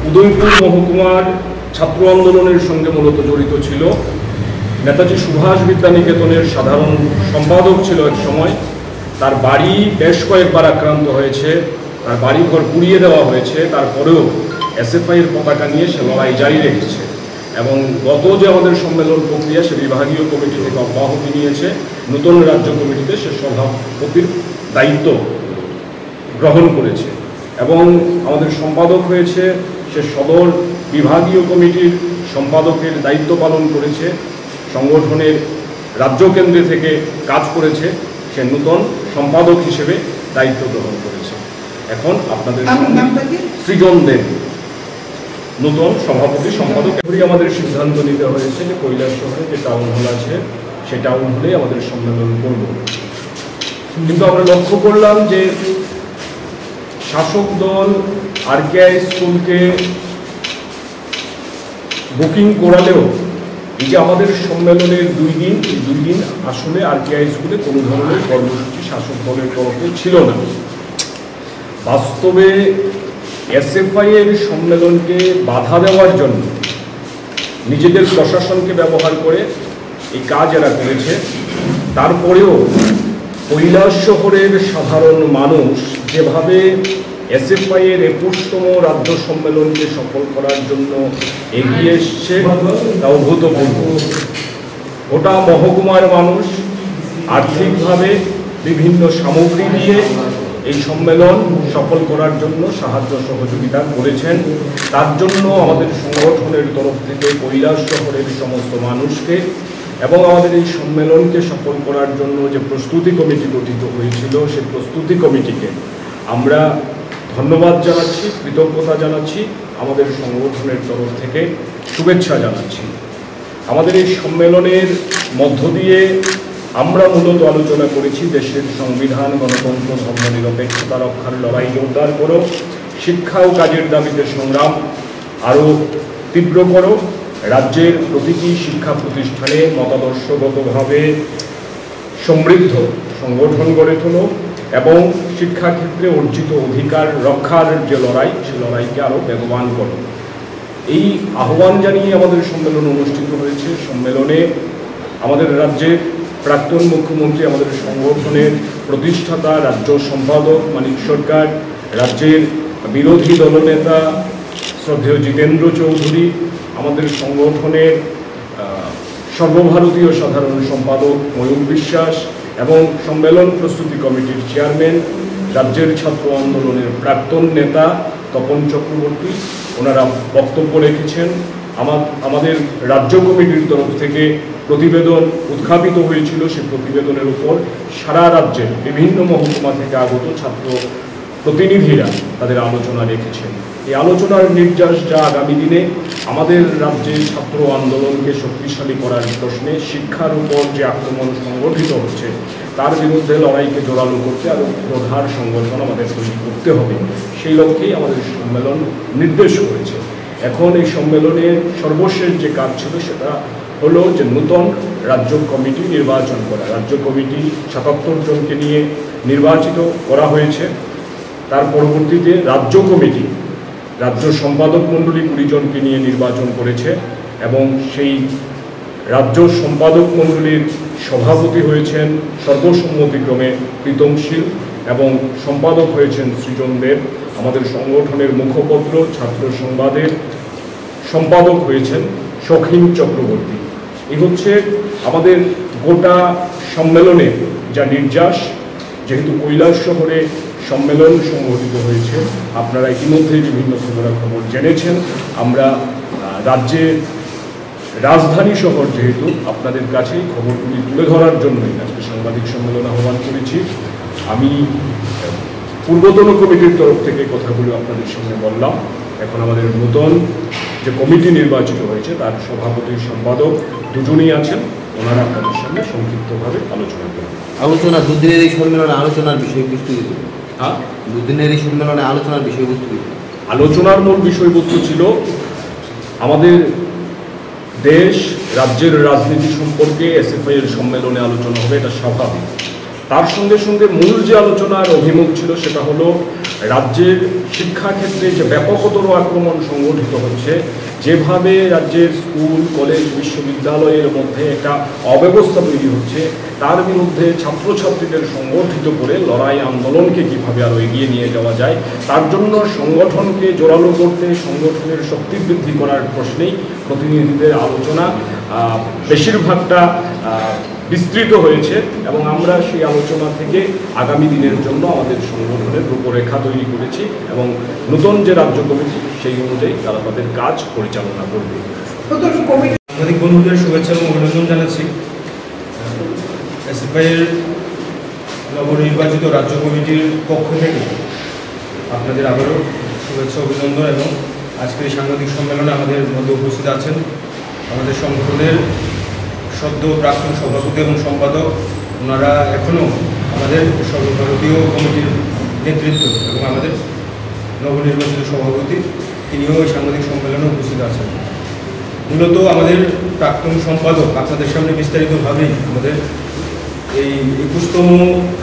উদয়পুর মহকুমার ছাত্র আন্দোলনের সঙ্গে মূলত জড়িত ছিল। নেতাজি সুভাষ বিদ্যানিকেতনের সাধারণ সম্পাদক ছিল এক সময়। তার বাড়ি বেশ কয়েকবার আক্রান্ত হয়েছে, তার বাড়িঘর পুড়িয়ে দেওয়া হয়েছে, তারপরেও এসএফআইয়ের পতাকা নিয়ে সে লড়াই জারি রেখেছে এবং গত যে আমাদের সম্মেলন প্রক্রিয়া সে বিভাগীয় কমিটি থেকে অব্যাহতি নিয়েছে। নতুন রাজ্য কমিটিতে সে সভাপতির দায়িত্ব গ্রহণ করেছে এবং আমাদের সম্পাদক হয়েছে। সে সদর বিভাগীয় কমিটির সম্পাদকের দায়িত্ব পালন করেছে, সংগঠনের রাজ্য কেন্দ্রে থেকে কাজ করেছে। সে নতুন সম্পাদক হিসেবে দায়িত্ব গ্রহণ করেছে। এখন আপনাদের সৃজন দেব নতুন সভাপতি সম্পাদক। এবারই আমাদের সিদ্ধান্ত নিতে হয়েছে যে কৈলাসহরে যে টাউন হল আছে সে টাউন হলে আমাদের সম্মেলন করব। কিন্তু আমরা লক্ষ্য করলাম যে শাসক দল আরকেআই স্কুলকে বুকিং করালেও এই যে আমাদের সম্মেলনের 2 দিন, এই 2 দিন আসলে আরকেআই স্কুলে কোনো ধরনের কর্মসূচি শাসক দলের তরফে ছিল না। বাস্তবে এসএফআই-এর সম্মেলনকে বাধা দেওয়ার জন্য নিজেদের প্রশাসনকে ব্যবহার করে এই কাজ এরা করেছে। তারপরেও কৈলাসহরের সাধারণ মানুষ যেভাবে এসএফআই-এর 21তম রাজ্য সম্মেলনকে সফল করার জন্য এগিয়ে এসছে তা অভূতপূর্ব। গোটা মহকুমার মানুষ আর্থিকভাবে বিভিন্ন সামগ্রী দিয়ে এই সম্মেলন সফল করার জন্য সাহায্য সহযোগিতা করেছেন। তার জন্য আমাদের সংগঠনের তরফ থেকে কৈলাসহরের সমস্ত মানুষকে এবং আমাদের এই সম্মেলনকে সফল করার জন্য যে প্রস্তুতি কমিটি গঠিত হয়েছিল সেই প্রস্তুতি কমিটিকে আমরা ধন্যবাদ জানাচ্ছি, কৃতজ্ঞতা জানাচ্ছি, আমাদের সংগঠনের তরফ থেকে শুভেচ্ছা জানাচ্ছি। আমাদের এই সম্মেলনের মধ্য দিয়ে আমরা মূলত আলোচনা করেছি দেশের সংবিধান, গণতন্ত্র, ধর্মনিরপেক্ষতা রক্ষার লড়াই জোরদার করো, শিক্ষা ও কাজের দাবিতে সংগ্রাম আরও তীব্র করো, রাজ্যের প্রতিটি শিক্ষা প্রতিষ্ঠানে মতাদর্শগতভাবে সমৃদ্ধ সংগঠন গড়ে তোলো এবং শিক্ষাক্ষেত্রে অর্জিত অধিকার রক্ষার যে লড়াই সে লড়াইকে আরও বেগবান করো। এই আহ্বান জানিয়ে আমাদের সম্মেলন অনুষ্ঠিত হয়েছে। সম্মেলনে আমাদের রাজ্যের প্রাক্তন মুখ্যমন্ত্রী, আমাদের সংগঠনের প্রতিষ্ঠাতা রাজ্য সম্পাদক মানিক সরকার, রাজ্যের বিরোধী দলনেতা শ্রদ্ধেয় জিতেন্দ্র চৌধুরী, আমাদের সংগঠনের সর্বভারতীয় সাধারণ সম্পাদক ময়ূর বিশ্বাস এবং সম্মেলন প্রস্তুতি কমিটির চেয়ারম্যান রাজ্যের ছাত্র আন্দোলনের প্রাক্তন নেতা তপন চক্রবর্তী ওনারা বক্তব্য রেখেছেন। আমাদের রাজ্য কমিটির তরফ থেকে প্রতিবেদন উত্থাপিত হয়েছিল। সেই প্রতিবেদনের উপর সারা রাজ্যের বিভিন্ন মহকুমা থেকে আগত ছাত্র প্রতিনিধিরা তাদের আলোচনা রেখেছেন। এই আলোচনার নির্যাস যা আগামী দিনে আমাদের রাজ্যের ছাত্র আন্দোলনকে শক্তিশালী করার প্রশ্নে শিক্ষার উপর যে আক্রমণ সংগঠিত হচ্ছে তার বিরুদ্ধে লড়াইকে জোরালো করতে আরও প্রধান সংগঠন আমাদের তৈরি করতে হবে, সেই লক্ষ্যেই আমাদের সম্মেলন নির্দেশ করেছে। এখন এই সম্মেলনের সর্বশেষ যে কাজ ছিল সেটা হলো যে নতুন রাজ্য কমিটি নির্বাচন করা। রাজ্য কমিটি 77 জনকে নিয়ে নির্বাচিত করা হয়েছে। তার পরবর্তীতে রাজ্য কমিটি রাজ্য সম্পাদক মণ্ডলী 20 জনকে নিয়ে নির্বাচন করেছে এবং সেই রাজ্য সম্পাদক মণ্ডলীর সভাপতি হয়েছেন সর্বসম্মতিক্রমে প্রীতমশীল এবং সম্পাদক হয়েছেন সৃজন দেব। আমাদের সংগঠনের মুখপত্র ছাত্র সংবাদের সম্পাদক হয়েছেন শৌখিন চক্রবর্তী। এই হচ্ছে আমাদের গোটা সম্মেলনে যা নির্যাস। যেহেতু কৈলাসহরে সম্মেলন সংগঠিত হয়েছে, আপনারা ইতিমধ্যে বিভিন্ন খবরাখবর জেনেছেন। আমরা রাজ্যের রাজধানী শহর যেহেতু আপনাদের কাছেই খবরগুলি তুলে ধরার জন্যই আজকে সাংবাদিক সম্মেলন আহ্বান করেছি। আমি পূর্বতন কমিটির তরফ থেকে কথাগুলো আপনাদের সামনে বললাম। এখন আমাদের নতুন যে কমিটি নির্বাচিত হয়েছে তার সভাপতি সম্পাদক দুজনেই আছেন, ওনারা আপনাদের সামনে সংক্ষিপ্তভাবে আলোচনা করবেন। আলোচনা দুদিনের এই সম্মেলনে আলোচনার বিষয়বস্তু কিছু দুদিনের এই সম্মেলনে আলোচনার বিষয়বস্তু কিছু আলোচনার মূল বিষয়বস্তু ছিল আমাদের দেশ রাজ্যের রাজনীতি সম্পর্কে এসএফআই-এর সম্মেলনে আলোচনা হবে, এটা স্বাভাবিক। তার সঙ্গে সঙ্গে মূল যে আলোচনার অভিমুখ ছিল সেটা হলো রাজ্যের শিক্ষাক্ষেত্রে যে ব্যাপকতর আক্রমণ সংগঠিত হচ্ছে, যেভাবে রাজ্যের স্কুল কলেজ বিশ্ববিদ্যালয়ের মধ্যে একটা অব্যবস্থা তৈরি হচ্ছে, তার বিরুদ্ধে ছাত্রছাত্রীদের সংগঠিত করে লড়াই আন্দোলনকে কীভাবে আরও এগিয়ে নিয়ে যাওয়া যায়, তার জন্য সংগঠনকে জোরালো করতে, সংগঠনের শক্তি বৃদ্ধি করার প্রশ্নেই প্রতিনিধিদের আলোচনা বেশিরভাগটা বিস্তৃত হয়েছে এবং আমরা সেই আলোচনা থেকে আগামী দিনের জন্য আমাদের সংগঠনের রূপরেখা তৈরি করেছি এবং নতুন যে রাজ্য কমিটি সেই অনুযায়ী তারা তাদের কাজ পরিচালনা করবে। সাংবাদিক বন্ধুদের শুভেচ্ছা এবং অভিনন্দন জানাচ্ছি। এসএফআইয়ের নবনির্বাচিত রাজ্য কমিটির পক্ষ থেকে আপনাদের আবারও শুভেচ্ছা অভিনন্দন এবং আজকের এই সাংবাদিক সম্মেলনে আমাদের মধ্যে উপস্থিত আছেন আমাদের সংগঠনের সদ্য প্রাক্তন সভাপতি এবং সম্পাদক, ওনারা এখনও আমাদের সর্বভারতীয় কমিটির নেতৃত্ব এবং আমাদের নবনির্বাচিত সভাপতি, তিনিও এই সাংবাদিক সম্মেলনে উপস্থিত আছেন। মূলত আমাদের প্রাক্তন সম্পাদক আপনাদের সামনে বিস্তারিতভাবেই আমাদের এই 21তম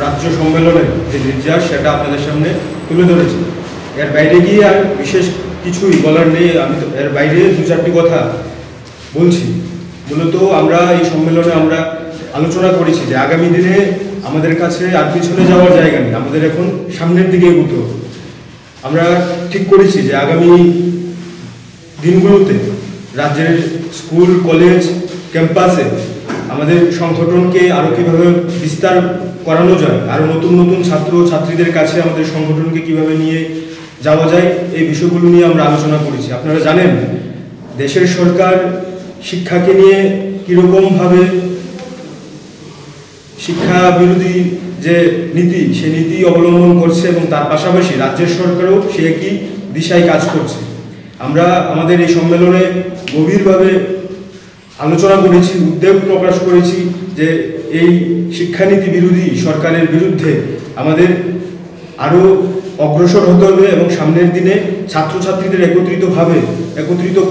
রাজ্য সম্মেলনের যে নির্যাস সেটা আপনাদের সামনে তুলে ধরেছি। এর বাইরে গিয়ে আর বিশেষ কিছুই বলার নেই, আমি এর বাইরে দু চারটি কথা বলছি। মূলত আমরা এই সম্মেলনে আমরা আলোচনা করেছি যে আগামী দিনে আমাদের কাছে আর পিছনে যাওয়ার জায়গা নেই, আমাদের এখন সামনের দিকে এগোতে হবে। আমরা ঠিক করেছি যে আগামী দিনগুলোতে রাজ্যের স্কুল কলেজ ক্যাম্পাসে আমাদের সংগঠনকে আরও কীভাবে বিস্তার করানো যায়, আরও নতুন নতুন ছাত্র ছাত্রীদের কাছে আমাদের সংগঠনকে কিভাবে নিয়ে যাওয়া যায়, এই বিষয়গুলো নিয়ে আমরা আলোচনা করেছি। আপনারা জানেন দেশের সরকার শিক্ষাকে নিয়ে কীরকমভাবে শিক্ষা বিরোধী যে নীতি, সেই নীতি অবলম্বন করছে এবং তার পাশাপাশি রাজ্যের সরকারও সে একই দিশায় কাজ করছে। আমরা আমাদের এই সম্মেলনে গভীরভাবে আলোচনা করেছি, উদ্বেগ প্রকাশ করেছি যে এই শিক্ষানীতি বিরোধী সরকারের বিরুদ্ধে আমাদের আরও অগ্রসর হতে হবে এবং সামনের দিনে ছাত্রছাত্রীদের একত্রিত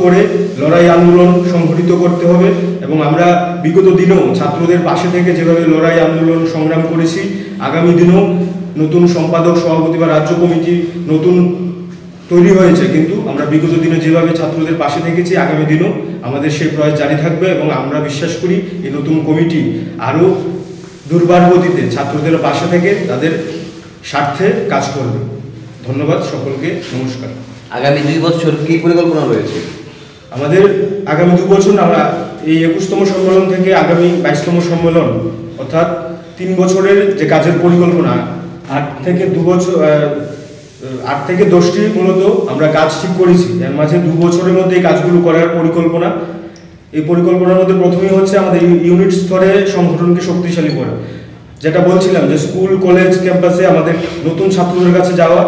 করে লড়াই আন্দোলন সংগঠিত করতে হবে। এবং আমরা বিগত দিনেও ছাত্রদের পাশে থেকে যেভাবে লড়াই আন্দোলন সংগ্রাম করেছি, আগামী দিনেও নতুন সম্পাদক সভাপতি বা রাজ্য কমিটি নতুন তৈরি হয়েছে, কিন্তু আমরা বিগত দিনে যেভাবে ছাত্রদের পাশে থেকেছি আগামী দিনেও আমাদের সেই প্রয়াস জারি থাকবে এবং আমরা বিশ্বাস করি এই নতুন কমিটি আরও দুর্বার গতিতে ছাত্রদের পাশে থেকে তাদের স্বার্থে কাজ করবে। ধন্যবাদ সকলকে, নমস্কার। আগামী 2 বছর কি পরিকল্পনা রয়েছে আমাদের? আগামী 2 বছর আমরা এই 21তম সম্মেলন থেকে আগামী 22তম সম্মেলন অর্থাৎ 3 বছরের যে কাজের পরিকল্পনা, 8 থেকে 10টি মূলত আমরা কাজ ঠিক করেছি। এর মাঝে 2 বছরের মধ্যে এই কাজগুলো করার পরিকল্পনা। এই পরিকল্পনার মধ্যে প্রথমেই হচ্ছে আমাদের ইউনিট স্তরে সংগঠনকে শক্তিশালী করা, যেটা বলছিলাম যে স্কুল কলেজ ক্যাম্পাসে আমাদের নতুন ছাত্রদের কাছে যাওয়া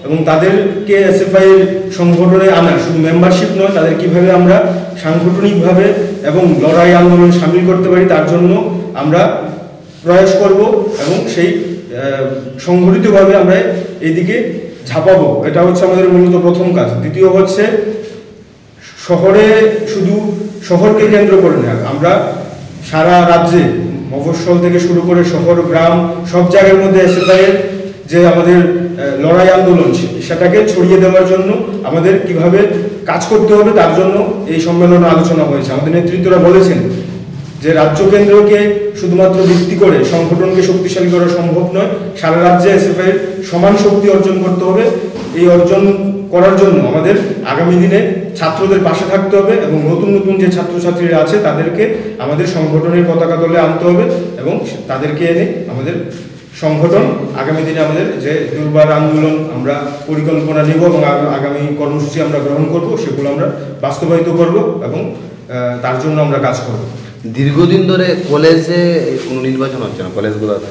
এবং তাদেরকে এসএফআই এর সংগঠনে আনা, শুধু মেম্বারশিপ নয়, তাদের কিভাবে আমরা সাংগঠনিকভাবে এবং লড়াই আন্দোলন সামিল করতে পারি তার জন্য আমরা প্রয়াস করব এবং সেই সংগঠিতভাবে আমরা এইদিকে ঝাঁপাবো। এটা হচ্ছে আমাদের মূলত প্রথম কাজ। দ্বিতীয় হচ্ছে শুধু শহরকে কেন্দ্র করে না, আমরা সারা রাজ্যে মফস্বল থেকে শুরু করে শহর গ্রাম সব জায়গার মধ্যে এসএফআই এর যে আমাদের লড়াই আন্দোলন সেটাকে ছড়িয়ে দেওয়ার জন্য আমাদের কিভাবে কাজ করতে হবে তার জন্য এই সম্মেলনে আলোচনা হয়েছে। আমাদের নেতৃত্বরা বলেছেন যে রাজ্য কেন্দ্রকে শুধুমাত্র ভিত্তি করে সংগঠনকে শক্তিশালী করা সম্ভব নয়, সারা রাজ্যে এসএফআই এর সমান শক্তি অর্জন করতে হবে। এই অর্জন করার জন্য আমাদের আগামী দিনে ছাত্রদের পাশে থাকতে হবে এবং নতুন নতুন যে ছাত্রছাত্রীরা আছে তাদেরকে আমাদের সংগঠনের পতাকা তলে আনতে হবে এবং তাদেরকে এনে আমাদের সংগঠন আগামী দিনে আমাদের যে দুর্বার আন্দোলন আমরা পরিকল্পনা নেব এবং আগামী কর্মসূচি আমরা গ্রহণ করব, সেগুলো আমরা বাস্তবায়িত করব এবং তার জন্য আমরা কাজ করব। দীর্ঘদিন ধরে কলেজে কোনো নির্বাচন হচ্ছে না কলেজগুলোতে,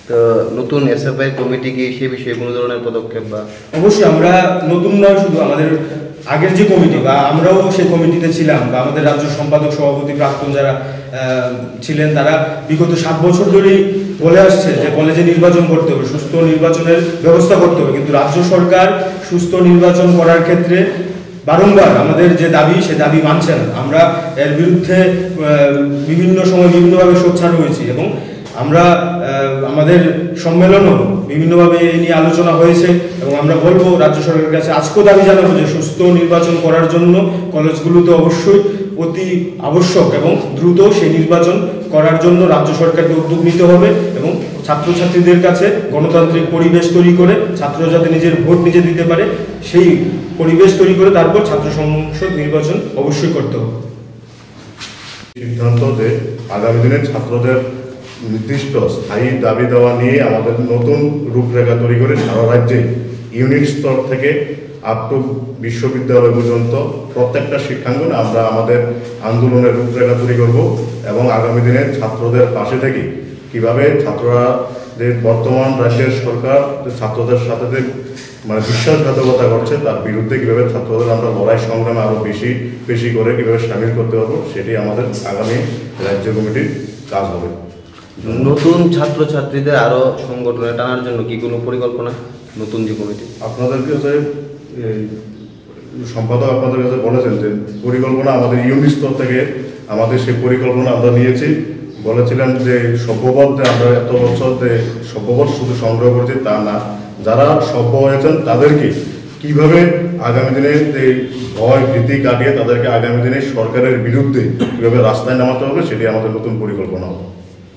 তো নতুন এসএফআই কমিটি কি সে বিষয়ে কোনো ধরনের পদক্ষেপ বা? অবশ্যই আমরা নতুন নয়, শুধু আমাদের আগের যে কমিটি বা আমরাও সেই কমিটিতে ছিলাম বা আমাদের রাজ্য সম্পাদক সভাপতি প্রাক্তন যারা ছিলেন তারা বিগত 7 বছর ধরেই বলে আসছে যে কলেজে নির্বাচন করতে হবে, সুস্থ নির্বাচনের ব্যবস্থা করতে হবে, কিন্তু রাজ্য সরকার সুস্থ নির্বাচন করার ক্ষেত্রে বারংবার আমাদের যে দাবি সে দাবি মানছে না। আমরা এর বিরুদ্ধে বিভিন্ন সময় বিভিন্নভাবে সোচ্চার হয়েছি এবং আমরা আমাদের সম্মেলনও বিভিন্নভাবে এই নিয়ে আলোচনা হয়েছে এবং আমরা বলবো রাজ্য সরকারের কাছে আজকেও দাবি জানাবো যে সুস্থ নির্বাচন করার জন্য কলেজগুলোতে অবশ্যই অতি আবশ্যক এবং দ্রুত সেই নির্বাচন করার জন্য রাজ্য সরকারকে উদ্যোগ নিতে হবে এবং ছাত্রছাত্রীদের কাছে গণতান্ত্রিক পরিবেশ তৈরি করে ছাত্ররা যাতে নিজের ভোট নিজে দিতে পারে সেই পরিবেশ তৈরি করে তারপর ছাত্র সংসদ নির্বাচন অবশ্যই করতে হবে। সিদ্ধান্ত যে আগামী দিনে ছাত্রদের নির্দিষ্ট স্থায়ী দাবি দেওয়া নিয়ে আমাদের নতুন রূপরেখা তৈরি করে সারা রাজ্যে ইউনিট স্তর থেকে আপ টু বিশ্ববিদ্যালয় পর্যন্ত প্রত্যেকটা শিক্ষাঙ্গনে আমরা আমাদের আন্দোলনের রূপরেখা তৈরি করব এবং আগামী দিনে ছাত্রদের পাশে থেকে কিভাবে ছাত্ররা যে বর্তমান রাজ্যের সরকার ছাত্রদের সাথে যে মানে বিশ্বাসঘাতকতা করছে তার বিরুদ্ধে কীভাবে ছাত্রদের আমরা লড়াই সংগ্রামে আরও বেশি করে কীভাবে সামিল করতে পারবো সেটি আমাদের আগামী রাজ্য কমিটির কাজ হবে। নতুন ছাত্রছাত্রীদের আরও সংগঠনে টানার জন্য কি কোনো পরিকল্পনা নতুন যে কমিটি? আপনাদের কাছে সম্পাদক আপনাদের কাছে বলেছেন যে পরিকল্পনা আমাদের ইউনিট স্তর থেকে আমাদের সেই পরিকল্পনা আমরা নিয়েছি। বলেছিলেন যে সভ্যপদ আমরা এত বছর যে সভ্যপদ শুধু সংগ্রহ করছি তা না, যারা সভ্য হয়েছেন তাদেরকে কিভাবে আগামী দিনে এই ভয় ভীতি কাটিয়ে তাদেরকে আগামী দিনে সরকারের বিরুদ্ধে কীভাবে রাস্তায় নামাতে হবে সেটি আমাদের নতুন পরিকল্পনা হবে।